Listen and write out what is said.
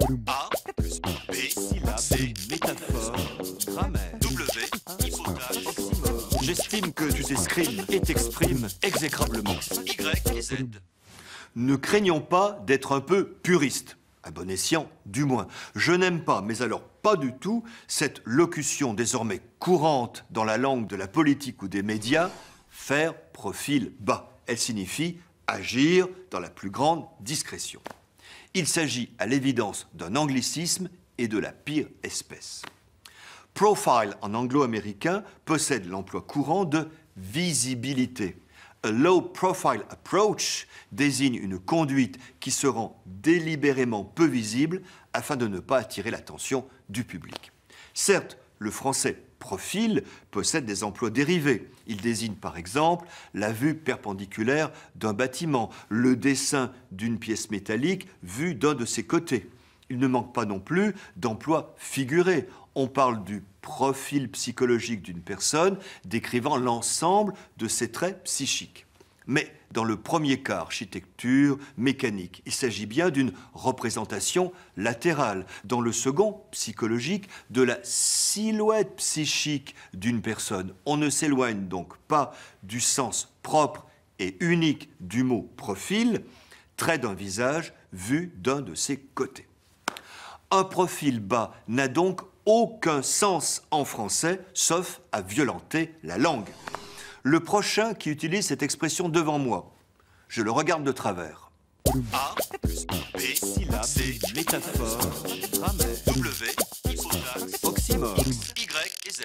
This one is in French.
A plus B, Syllabes, C, métaphore, grammaire, W, hypothèse, oxymore. J'estime que tu t'exprimes et t'exprimes exécrablement. Y et Z. Ne craignons pas d'être un peu puriste. À bon escient, du moins. Je n'aime pas, mais alors pas du tout, cette locution désormais courante dans la langue de la politique ou des médias, faire profil bas. Elle signifie agir dans la plus grande discrétion. Il s'agit à l'évidence d'un anglicisme et de la pire espèce. Profile en anglo-américain possède l'emploi courant de visibilité. A low profile approach désigne une conduite qui se rend délibérément peu visible afin de ne pas attirer l'attention du public. Certes, le français profil possède des emplois dérivés. Il désigne par exemple la vue perpendiculaire d'un bâtiment, le dessin d'une pièce métallique vue d'un de ses côtés. Il ne manque pas non plus d'emplois figurés. On parle du profil psychologique d'une personne décrivant l'ensemble de ses traits psychiques. Mais dans le premier cas, architecture, mécanique, il s'agit bien d'une représentation latérale. Dans le second, psychologique, de la silhouette psychique d'une personne. On ne s'éloigne donc pas du sens propre et unique du mot profil, trait d'un visage vu d'un de ses côtés. Un profil bas n'a donc aucun sens en français, sauf à violenter la langue. Le prochain qui utilise cette expression devant moi, je le regarde de travers. A plus B, Syllabes, C, métaphore, grammaire, W, hypothèse, oxymore. Y et Z.